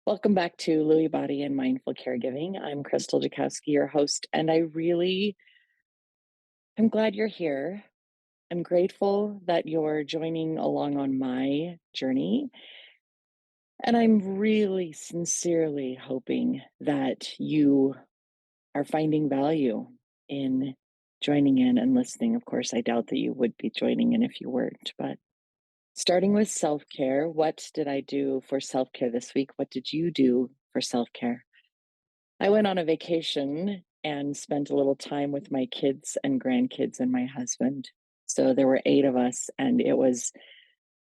Welcome back to Lewy Body and Mindful Caregiving. I'm Krystal Jakosky, your host, and I'm glad you're here. I'm grateful that you're joining along on my journey. And I'm really sincerely hoping that you are finding value in joining in and listening. Of course, I doubt that you would be joining in if you weren't, but starting with self care, what did I do for self care this week? What did you do for self care? I went on a vacation and spent a little time with my kids and grandkids and my husband. So there were 8 of us, and it was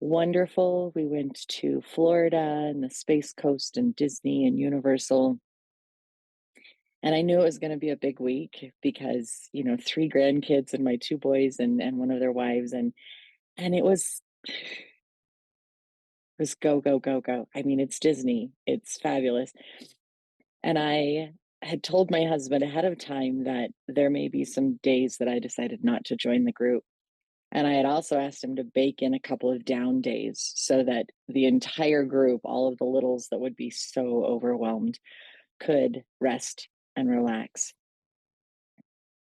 wonderful. We went to Florida and the Space Coast and Disney and Universal. And I knew it was going to be a big week because, 3 grandkids and my 2 boys and one of their wives and it was go go go go. I mean, it's Disney. It's fabulous. And I had told my husband ahead of time that there may be some days that I decided not to join the group. And I had also asked him to bake in a couple of down days so that the entire group, all of the littles that would be so overwhelmed, could rest and relax.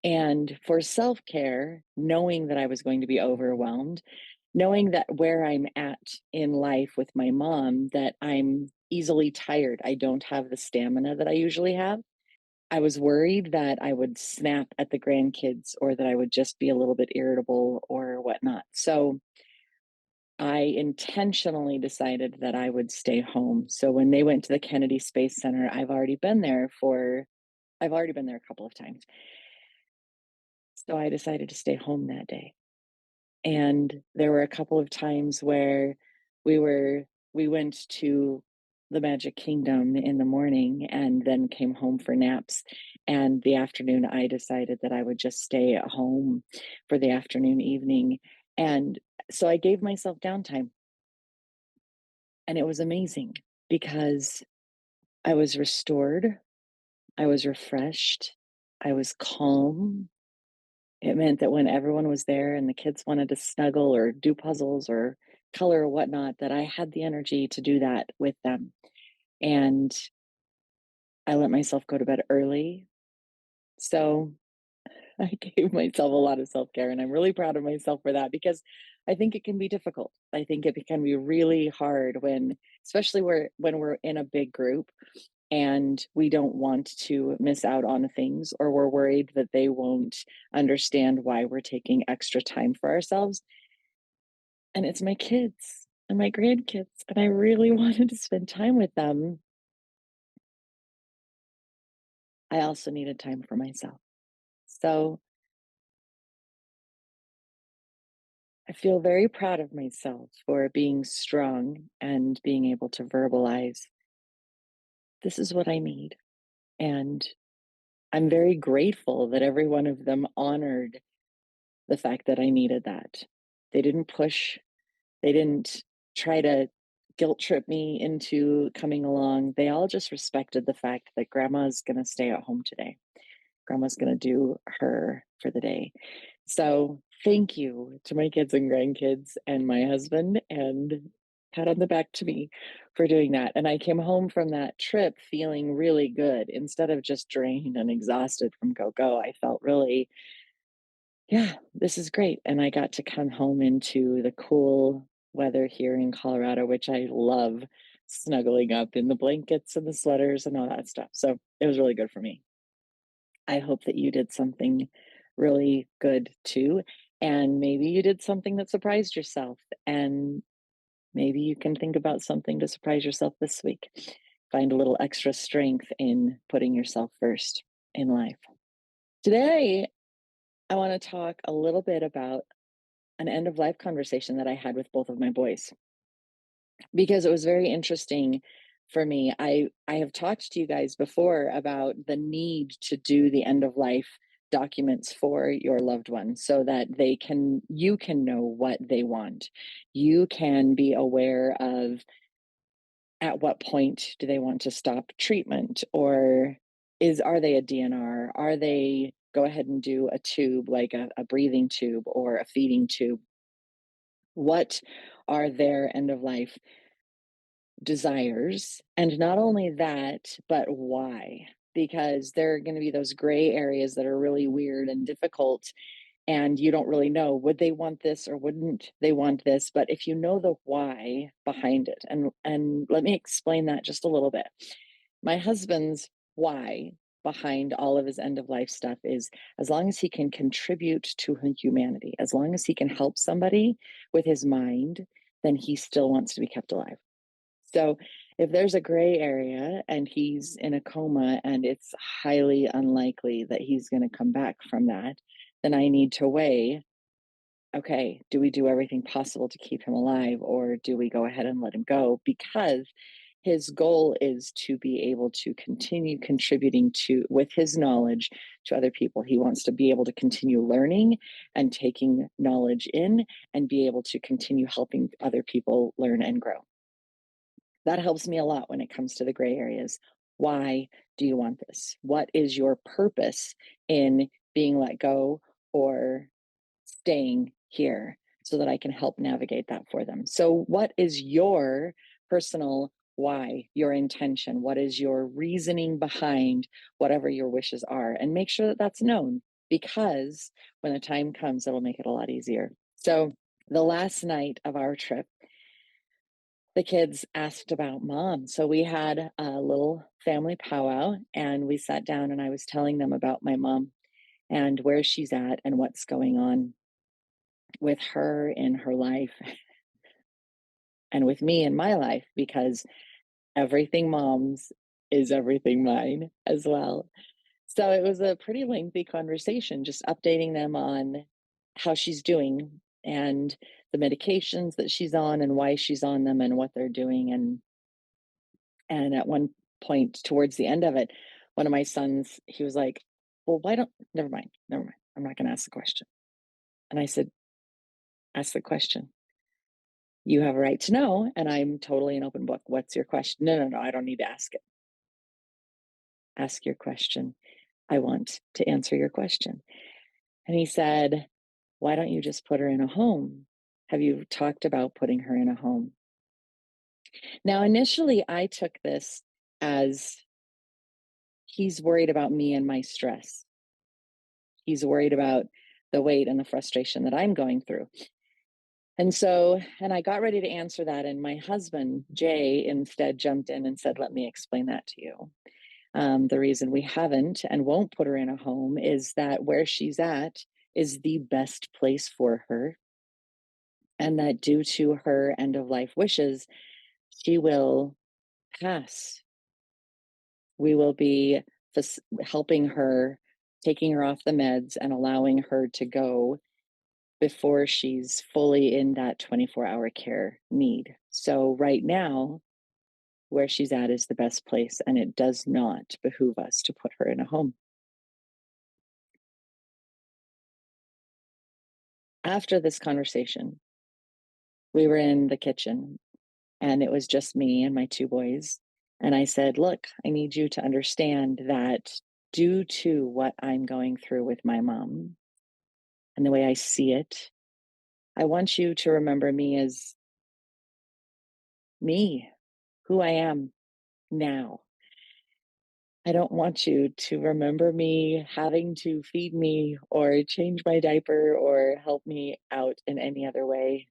And for self care, knowing that I was going to be overwhelmed, knowing that where I'm at in life with my mom, that I'm easily tired, I don't have the stamina that I usually have. I was worried that I would snap at the grandkids or that I would just be a little bit irritable or whatnot. So I intentionally decided that I would stay home. So when they went to the Kennedy Space Center, I've already been there a couple of times. So I decided to stay home that day. And there were a couple of times where we went to the Magic Kingdom in the morning and then came home for naps. And the afternoon, I decided that I would just stay at home for the afternoon, evening. And so I gave myself downtime. And it was amazing because I was restored, I was refreshed, I was calm. It meant that when everyone was there and the kids wanted to snuggle or do puzzles or color or whatnot, that I had the energy to do that with them. And I let myself go to bed early. So I gave myself a lot of self care, and I'm really proud of myself for that because I think it can be difficult. I think it can be really hard especially when we're in a big group and we don't want to miss out on things, or we're worried that they won't understand why we're taking extra time for ourselves. And it's my kids and my grandkids, and I really wanted to spend time with them. I also needed time for myself. So I feel very proud of myself for being strong and being able to verbalize, this is what I need. And I'm very grateful that every one of them honored the fact that I needed that. They didn't push, they didn't try to guilt trip me into coming along. They all just respected the fact that grandma's going to stay at home today. Grandma's going to do her for the day. So thank you to my kids and grandkids and my husband, and pat on the back to me for doing that. And I came home from that trip feeling really good. Instead of just drained and exhausted from go, I felt really, yeah, this is great. And I got to come home into the cool weather here in Colorado, which I love, snuggling up in the blankets and the sweaters and all that stuff. So it was really good for me. I hope that you did something really good too. And maybe you did something that surprised yourself. And maybe you can think about something to surprise yourself this week. Find a little extra strength in putting yourself first in life. Today, I want to talk a little bit about an end of life conversation that I had with both of my boys because it was very interesting for me. I have talked to you guys before about the need to do the end of life documents for your loved one so that you can know what they want. You can be aware of at what point do they want to stop treatment, or are they a DNR? Are they go ahead and do a tube like a breathing tube or a feeding tube? What are their end of life desires. And not only that, but why. Because there are going to be those gray areas that are really weird and difficult, and you don't really know, would they want this or wouldn't they want this? But if you know the why behind it, and let me explain that just a little bit. My husband's why behind all of his end of life stuff is, as long as he can contribute to humanity, as long as he can help somebody with his mind, then he still wants to be kept alive. So if there's a gray area and he's in a coma and it's highly unlikely that he's going to come back from that, then I need to weigh, okay, do we do everything possible to keep him alive, or do we go ahead and let him go? Because his goal is to be able to continue contributing to with his knowledge to other people. He wants to be able to continue learning and taking knowledge in and be able to continue helping other people learn and grow. That helps me a lot when it comes to the gray areas. Why do you want this? What is your purpose in being let go or staying here so that I can help navigate that for them? So, what is your personal why, your intention? What is your reasoning behind whatever your wishes are? And make sure that that's known, because when the time comes, it'll make it a lot easier. So, the last night of our trip, the kids asked about mom. So we had a little family powwow and we sat down and I was telling them about my mom and where she's at and what's going on with her in her life and with me in my life, because everything mom's is everything mine as well. So it was a pretty lengthy conversation, just updating them on how she's doing and the medications that she's on and why she's on them and what they're doing. And at one point towards the end of it, one of my sons, he was like, well, why don't, never mind, never mind. I'm not going to ask the question. And I said, ask the question. You have a right to know. And I'm totally an open book. What's your question? No, no, no. I don't need to ask it. Ask your question. I want to answer your question. And he said, why don't you just put her in a home? Have you talked about putting her in a home? Now, initially, I took this as he's worried about me and my stress. He's worried about the weight and the frustration that I'm going through. And I got ready to answer that. And my husband, Jay, instead jumped in and said, let me explain that to you. The reason we haven't and won't put her in a home is that where she's at is the best place for her. And that due to her end of life wishes, she will pass. We will be helping her, taking her off the meds and allowing her to go before she's fully in that 24-hour care need. So right now, where she's at is the best place, and it does not behoove us to put her in a home. After this conversation, we were in the kitchen and it was just me and my two boys. And I said, look, I need you to understand that due to what I'm going through with my mom and the way I see it, I want you to remember me as me, who I am now. I don't want you to remember me having to feed me or change my diaper or help me out in any other way.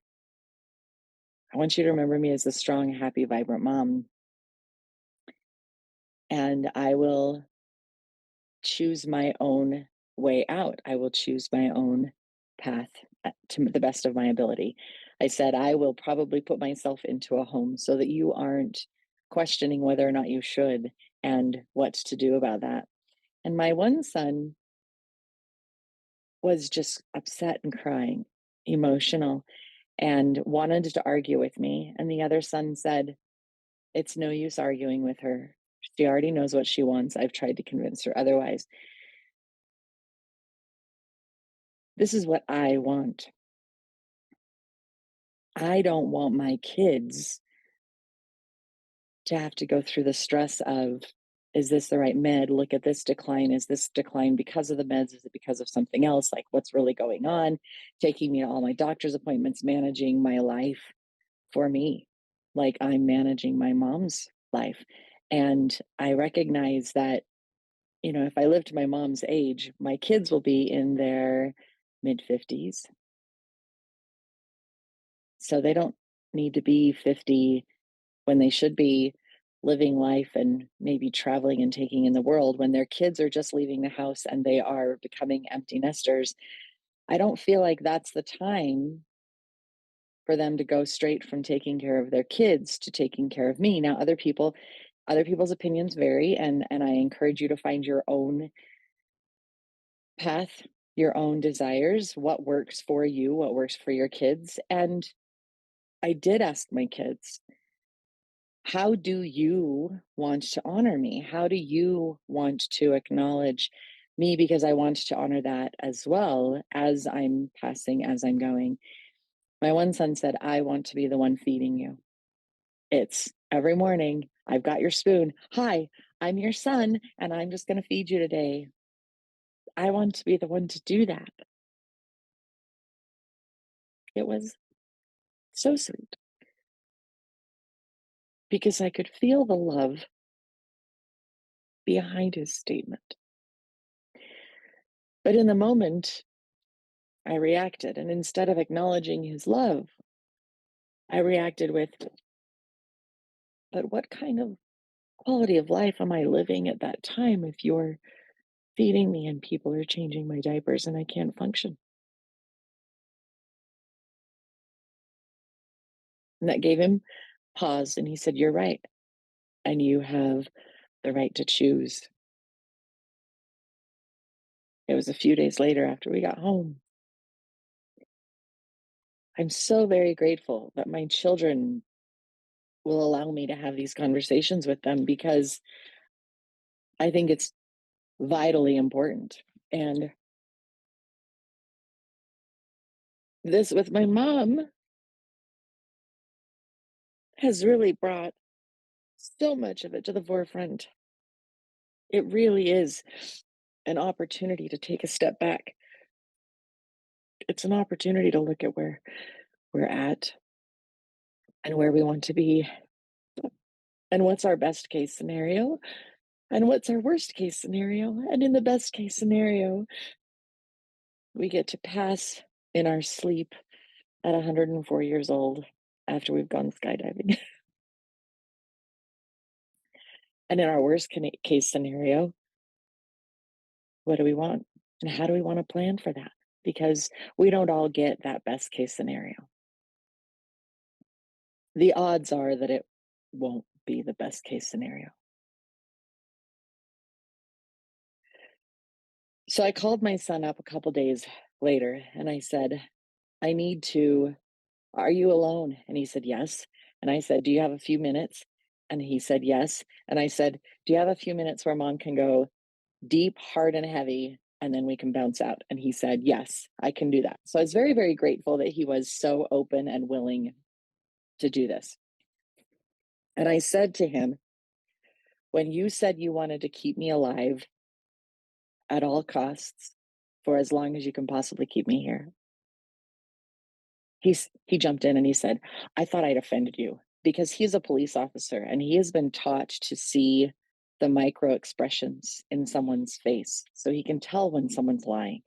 I want you to remember me as a strong, happy, vibrant mom. And I will choose my own way out. I will choose my own path to the best of my ability. I said, I will probably put myself into a home so that you aren't questioning whether or not you should and what to do about that. And my one son was just upset and crying, emotional, and wanted to argue with me. And the other son said, it's no use arguing with her. She already knows what she wants. I've tried to convince her otherwise. This is what I want. I don't want my kids to have to go through the stress of, is this the right med? Look at this decline. Is this decline because of the meds? Is it because of something else? Like, what's really going on? Taking me to all my doctor's appointments, managing my life for me. like I'm managing my mom's life. And I recognize that, if I live to my mom's age, my kids will be in their mid 50s. So they don't need to be 50 when they should be living life and maybe traveling and taking in the world when their kids are just leaving the house and they are becoming empty nesters. I don't feel like that's the time for them to go straight from taking care of their kids to taking care of me. Now, other people's opinions vary, and I encourage you to find your own path, your own desires, what works for you, what works for your kids. And I did ask my kids, how do you want to honor me? How do you want to acknowledge me? Because I want to honor that as well as I'm passing, as I'm going. My one son said, I want to be the one feeding you. It's every morning, I've got your spoon. Hi, I'm your son, and I'm just going to feed you today. I want to be the one to do that. It was so sweet because I could feel the love behind his statement. But in the moment, I reacted. And instead of acknowledging his love, I reacted with, but what kind of quality of life am I living at that time if you're feeding me and people are changing my diapers and I can't function? And that gave him pause. And he said, you're right. And you have the right to choose. It was a few days later after we got home. I'm so very grateful that my children will allow me to have these conversations with them because I think it's vitally important. And this with my mom has really brought so much of it to the forefront. It really is an opportunity to take a step back. It's an opportunity to look at where we're at and where we want to be and what's our best case scenario and what's our worst case scenario. And in the best case scenario, we get to pass in our sleep at 104 years old after we've gone skydiving. And in our worst case scenario, what do we want? And how do we want to plan for that? Because we don't all get that best case scenario. The odds are that it won't be the best case scenario. So I called my son up a couple days later and I said, I need to, are you alone? And he said, yes. And I said, do you have a few minutes? And he said, yes. And I said, do you have a few minutes where mom can go deep, hard, and heavy, and then we can bounce out? And he said, yes, I can do that. So I was very, very grateful that he was so open and willing to do this. And I said to him, when you said you wanted to keep me alive at all costs for as long as you can possibly keep me here, he jumped in and he said, I thought I'd offended you, because he's a police officer and he has been taught to see the micro expressions in someone's face. So he can tell when someone's lying.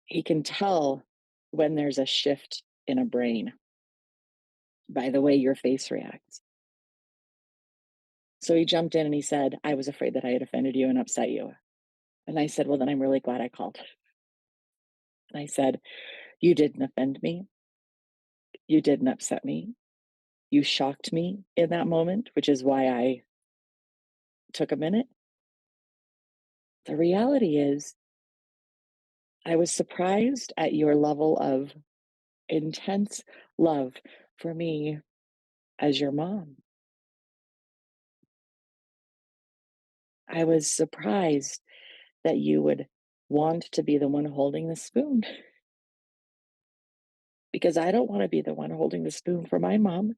He can tell when there's a shift in a brain by the way your face reacts. So he jumped in and he said, I was afraid that I had offended you and upset you. And I said, well, then I'm really glad I called. And I said, you didn't offend me. You didn't upset me. You shocked me in that moment, which is why I took a minute. The reality is, I was surprised at your level of intense love for me as your mom. I was surprised that you would want to be the one holding the spoon because I don't want to be the one holding the spoon for my mom.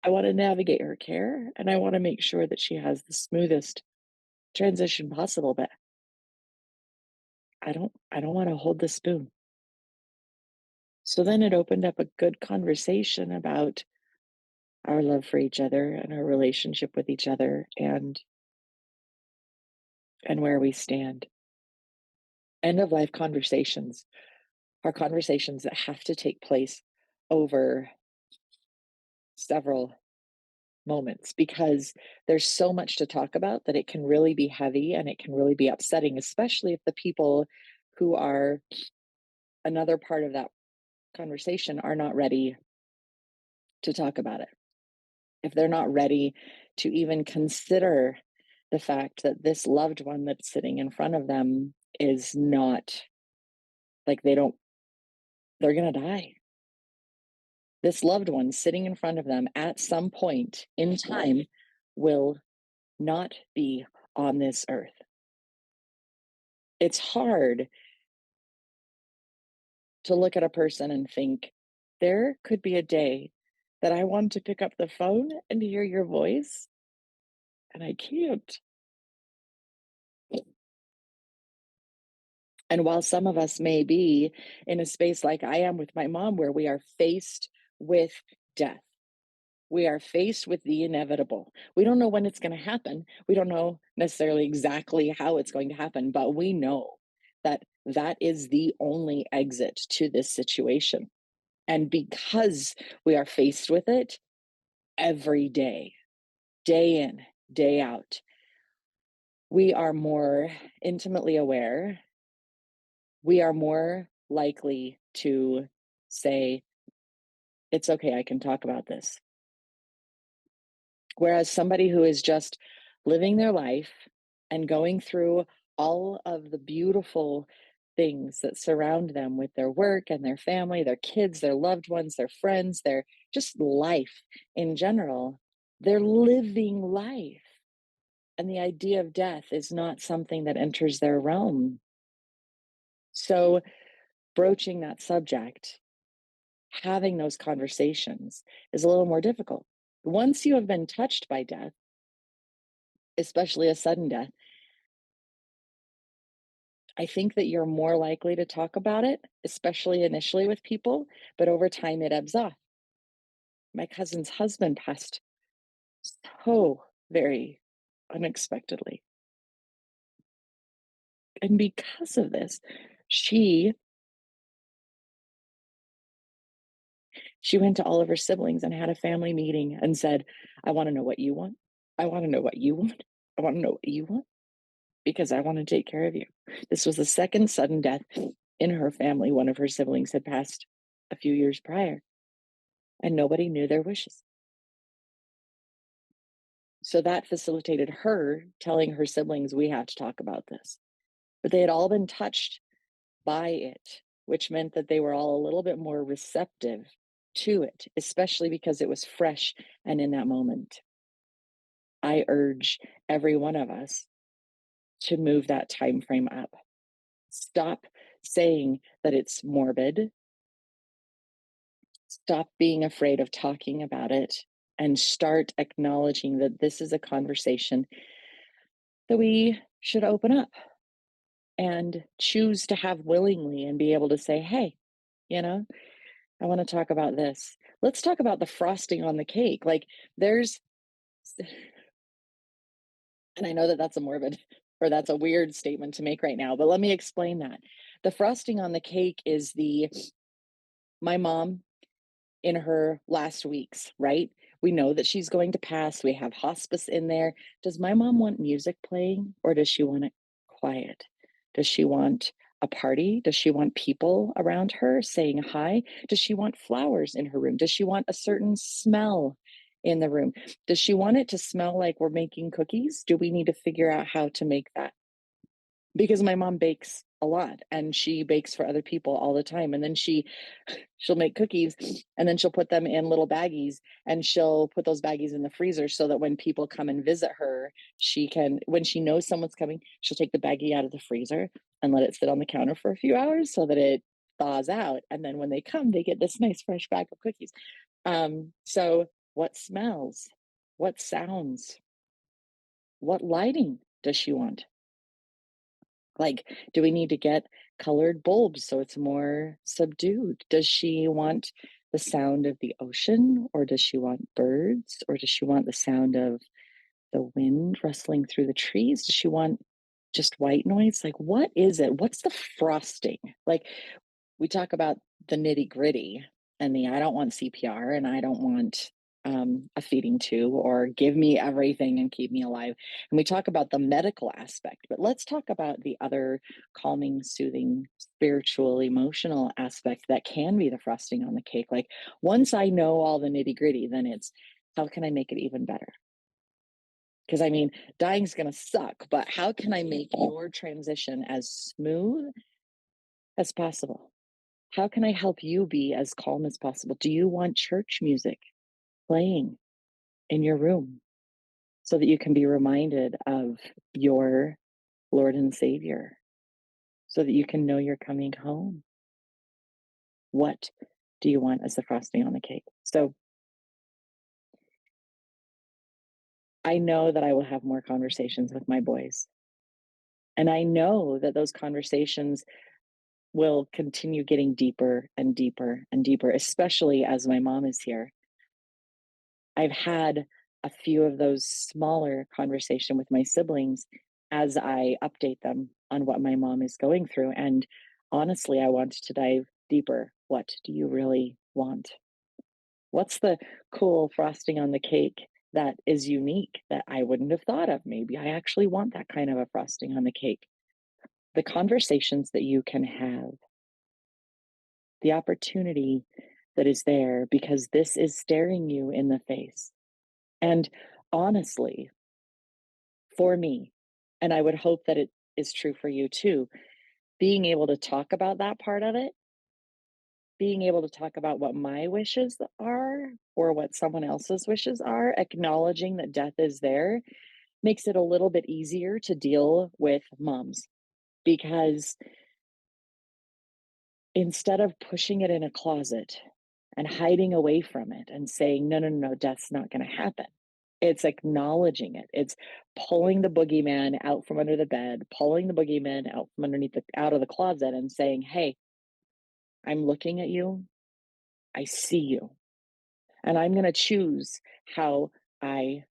I want to navigate her care and I want to make sure that she has the smoothest transition possible, but I don't want to hold the spoon. So then it opened up a good conversation about our love for each other and our relationship with each other and where we stand. End of life conversations are conversations that have to take place over several moments because there's so much to talk about that it can really be heavy and it can really be upsetting, especially if the people who are another part of that conversation are not ready to talk about it. If they're not ready to even consider the fact that this loved one that's sitting in front of them is not like they're going to die. This loved one sitting in front of them at some point in time will not be on this earth. It's hard to look at a person and think, there could be a day that I want to pick up the phone and hear your voice, and I can't. And while some of us may be in a space like I am with my mom, where we are faced with death, we are faced with the inevitable. We don't know when it's going to happen. We don't know necessarily exactly how it's going to happen, but we know that that is the only exit to this situation. And because we are faced with it every day, day in, day out, we are more intimately aware. We are more likely to say, it's okay, I can talk about this. Whereas somebody who is just living their life and going through all of the beautiful things that surround them with their work and their family, their kids, their loved ones, their friends, their just life in general, they're living life. And the idea of death is not something that enters their realm. So, broaching that subject, having those conversations is a little more difficult. Once you have been touched by death, especially a sudden death, I think that you're more likely to talk about it, especially initially with people, but over time it ebbs off. My cousin's husband passed so very unexpectedly. And because of this, she she went to all of her siblings and had a family meeting and said, I want to know what you want. I want to know what you want. I want to know what you want because I want to take care of you. This was the second sudden death in her family. One of her siblings had passed a few years prior, and nobody knew their wishes. So that facilitated her telling her siblings, we have to talk about this. But they had all been touched by it, which meant that they were all a little bit more receptive to it, especially because it was fresh and in that moment. I urge every one of us to move that time frame up. Stop saying that it's morbid. Stop being afraid of talking about it and start acknowledging that this is a conversation that we should open up and choose to have willingly and be able to say, hey, you know, I want to talk about this. Let's talk about the frosting on the cake. Like there's, and I know that that's a morbid or that's a weird statement to make right now, but let me explain that. The frosting on the cake is my mom in her last weeks, right? We know that she's going to pass. We have hospice in there. Does my mom want music playing or does she want it quiet? Does she want a party? Does she want people around her saying hi? Does she want flowers in her room? Does she want a certain smell in the room? Does she want it to smell like we're making cookies? Do we need to figure out how to make that? Because my mom bakes a lot and she bakes for other people all the time, and then she'll make cookies and then she'll put them in little baggies and she'll put those baggies in the freezer so that when people come and visit her, she can, when she knows someone's coming, she'll take the baggie out of the freezer and let it sit on the counter for a few hours so that it thaws out, and then when they come they get this nice fresh bag of cookies. So what smells, what sounds, what lighting does she want? Like, do we need to get colored bulbs so it's more subdued? Does she want the sound of the ocean, or does she want birds, or does she want the sound of the wind rustling through the trees? Does she want just white noise? Like, what is it? What's the frosting? Like, we talk about the nitty gritty and the I don't want CPR and I don't want a feeding tube or give me everything and keep me alive. And we talk about the medical aspect, but let's talk about the other calming, soothing, spiritual, emotional aspect that can be the frosting on the cake. Like, once I know all the nitty gritty, then it's how can I make it even better? Because I mean, dying's going to suck, but how can I make your transition as smooth as possible? How can I help you be as calm as possible? Do you want church music playing in your room so that you can be reminded of your Lord and Savior, so that you can know you're coming home? What do you want as the frosting on the cake? So I know that I will have more conversations with my boys. And I know that those conversations will continue getting deeper and deeper and deeper, especially as my mom is here. I've had a few of those smaller conversation with my siblings as I update them on what my mom is going through. And honestly, I want to dive deeper. What do you really want? What's the cool frosting on the cake that is unique that I wouldn't have thought of? Maybe I actually want that kind of a frosting on the cake. The conversations that you can have, the opportunity that is there because this is staring you in the face. And honestly, for me, and I would hope that it is true for you too, being able to talk about that part of it, being able to talk about what my wishes are or what someone else's wishes are, acknowledging that death is there, makes it a little bit easier to deal with moms because instead of pushing it in a closet and hiding away from it and saying, no, no, no, death's not going to happen. It's acknowledging it. It's pulling the boogeyman out from under the bed, pulling the boogeyman out from underneath out of the closet and saying, hey, I'm looking at you. I see you. And I'm going to choose how I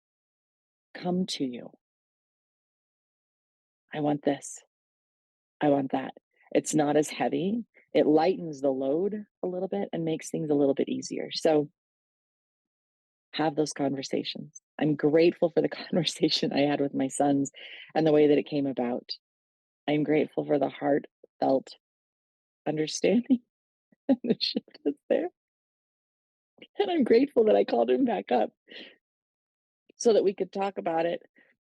come to you. I want this. I want that. It's not as heavy. It lightens the load a little bit and makes things a little bit easier. So have those conversations. I'm grateful for the conversation I had with my sons and the way that it came about. I'm grateful for the heartfelt understanding and the shift that's there. And I'm grateful that I called him back up so that we could talk about it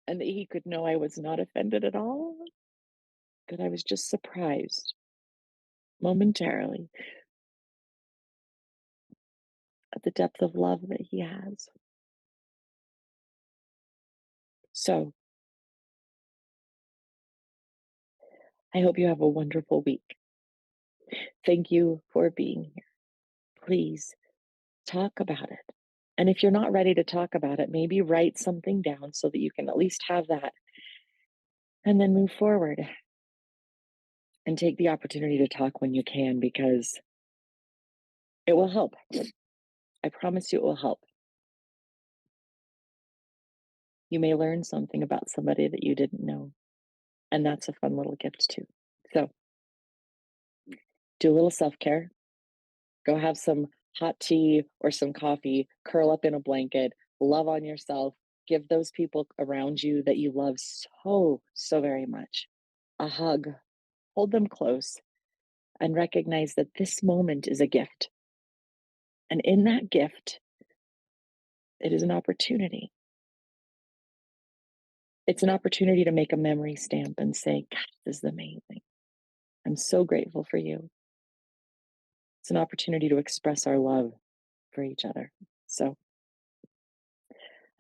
and that he could know I was not offended at all, that I was just surprised momentarily at the depth of love that he has. So I hope you have a wonderful week. Thank you for being here. Please talk about it. And if you're not ready to talk about it, maybe write something down so that you can at least have that and then move forward and take the opportunity to talk when you can because it will help. I promise you it will help. You may learn something about somebody that you didn't know. And that's a fun little gift too. So do a little self care. Go have some hot tea or some coffee, curl up in a blanket, love on yourself, give those people around you that you love so, so very much a hug, hold them close, and recognize that this moment is a gift. And in that gift, it is an opportunity. It's an opportunity to make a memory stamp and say, "God, this is amazing. I'm so grateful for you." It's an opportunity to express our love for each other. So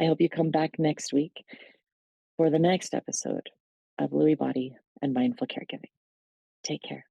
I hope you come back next week for the next episode of Lewy Body and Mindful Caregiving. Take care.